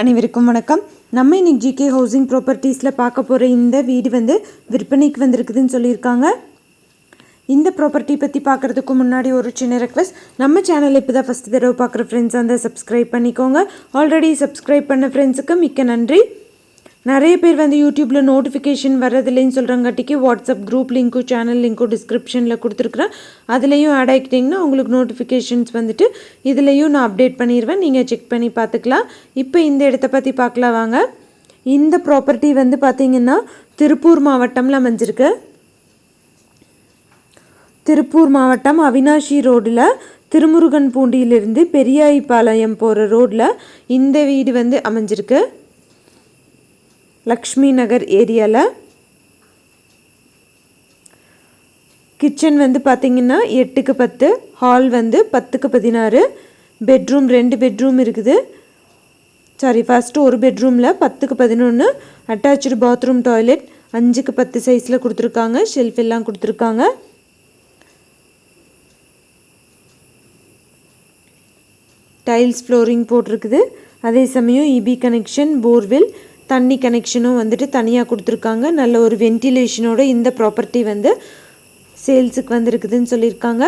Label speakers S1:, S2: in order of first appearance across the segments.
S1: அனைவருக்கும் வணக்கம். நம்ம இன்னைக்கு ஜிகே ஹவுசிங் ப்ராப்பர்ட்டிஸில் பார்க்க போகிற இந்த வீடு வந்து விற்பனைக்கு வந்திருக்குதுன்னு சொல்லியிருக்காங்க. இந்த ப்ராப்பர்ட்டி பற்றி பார்க்குறதுக்கு முன்னாடி ஒரு சின்ன ரெக்வஸ்ட், நம்ம சேனல் இப்போ தான் ஃபஸ்ட்டு தடவை பார்க்குற ஃப்ரெண்ட்ஸ் அந்த சப்ஸ்கிரைப் பண்ணிக்கோங்க. ஆல்ரெடி சப்ஸ்கிரைப் பண்ண ஃப்ரெண்ட்ஸுக்கு மிக்க நன்றி. நிறைய பேர் வந்து யூடியூப்பில் நோட்டிஃபிகேஷன் வர்றதில்லைன்னு சொல்கிறாங்காட்டிக்கு வாட்ஸ்அப் குரூப் லிங்க்கும் சேனல் லிங்க்கும் டிஸ்கிரிப்ஷனில் கொடுத்துருக்குறேன். அதுலேயும் ஆட் ஆகிக்கிட்டிங்கன்னா உங்களுக்கு நோட்டிஃபிகேஷன்ஸ் வந்துட்டு இதுலேயும் நான் அப்டேட் பண்ணிடுவேன். நீங்கள் செக் பண்ணி பார்த்துக்கலாம். இப்போ இந்த இடத்த பற்றி பார்க்கலாம் வாங்க. இந்த ப்ராப்பர்ட்டி வந்து பார்த்திங்கன்னா திருப்பூர் மாவட்டம்ல அமைஞ்சிருக்கு. திருப்பூர் மாவட்டம் அவினாஷி ரோடில் திருமுருகன் பூண்டியிலிருந்து பெரியாய்பாளையம் போகிற ரோடில் இந்த வீடு வந்து அமைஞ்சிருக்கு. லக்ஷ்மி நகர் ஏரியாவில். கிச்சன் வந்து பார்த்திங்கன்னா 8க்கு 10, ஹால் வந்து 10க்கு 16, பெட்ரூம் 2 பெட்ரூம் இருக்குது. ஃபஸ்ட்டு ஒரு பெட்ரூமில் 10க்கு 11, அட்டாச்சு பாத்ரூம் டாய்லெட் 5க்கு 10 சைஸில் கொடுத்துருக்காங்க. ஷெல்ஃப் எல்லாம் கொடுத்துருக்காங்க. டைல்ஸ் ஃப்ளோரிங் போட்டிருக்குது. அதே சமயம் இபி கனெக்ஷன், போர்வெல், தண்ணி கனெக்ஷனும் வந்துட்டு தனியாக கொடுத்துருக்காங்க. நல்ல ஒரு வென்டிலேஷனோட இந்த ப்ராப்பர்ட்டி வந்து சேல்ஸுக்கு வந்துருக்குதுன்னு சொல்லியிருக்காங்க.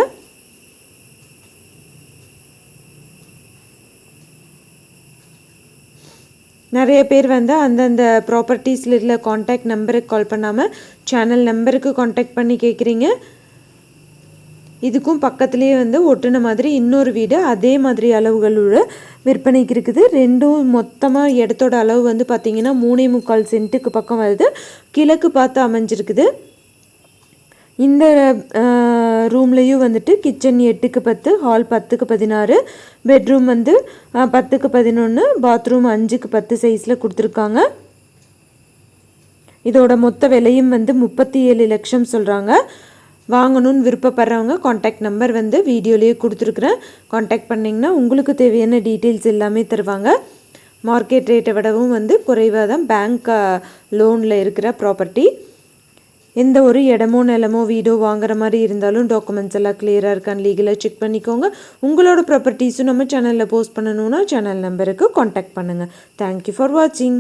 S1: நிறைய பேர் வந்து அந்தந்த ப்ராப்பர்ட்டிஸில் உள்ள காண்டாக்ட் நம்பருக்கு கால் பண்ணாமல் சேனல் நம்பருக்கு காண்டாக்ட் பண்ணி கேட்குறீங்க. இதுக்கும் பக்கத்துலேயே வந்து ஒட்டுன மாதிரி இன்னொரு வீடு அதே மாதிரி அளவுகளோட விற்பனைக்கு இருக்குது. ரெண்டும் மொத்தமாக இடத்தோட அளவு வந்து பார்த்திங்கன்னா 3.25 சென்ட்டுக்கு பக்கம் வருது. கிழக்கு பார்த்து அமைஞ்சிருக்குது. இந்த ரூம்லேயும் வந்துட்டு கிச்சன் 8க்கு 10, ஹால் 10க்கு 16, பெட்ரூம் வந்து 10க்கு 11, பாத்ரூம் 5க்கு 10 சைஸில் கொடுத்துருக்காங்க. இதோட மொத்த விலையும் வந்து 37 லட்சம் சொல்கிறாங்க. வாங்கணும்னு விருப்பப்படுறவங்க காண்டாக்ட் நம்பர் வந்து வீடியோலேயே கொடுத்துருக்குறேன். காண்டாக்ட் பண்ணிங்கன்னா உங்களுக்கு தேவையான டீட்டெயில்ஸ் எல்லாமே தருவாங்க. மார்க்கெட் ரேட்டை விடவும் வந்து குறைவாக தான் பேங்க் லோனில் இருக்கிற ப்ராப்பர்ட்டி. எந்த ஒரு இடமோ நிலமோ வீடோ வாங்குற மாதிரி இருந்தாலும் டாக்குமெண்ட்ஸ் எல்லாம் கிளியராக இருக்கான்னு லீகலாக செக் பண்ணிக்கோங்க. உங்களோட ப்ராப்பர்ட்டிஸும் நம்ம சேனலில் போஸ்ட் பண்ணணுன்னா சேனல் நம்பருக்கு காண்டாக்ட் பண்ணுங்கள். தேங்க்யூ ஃபார் வாட்சிங்.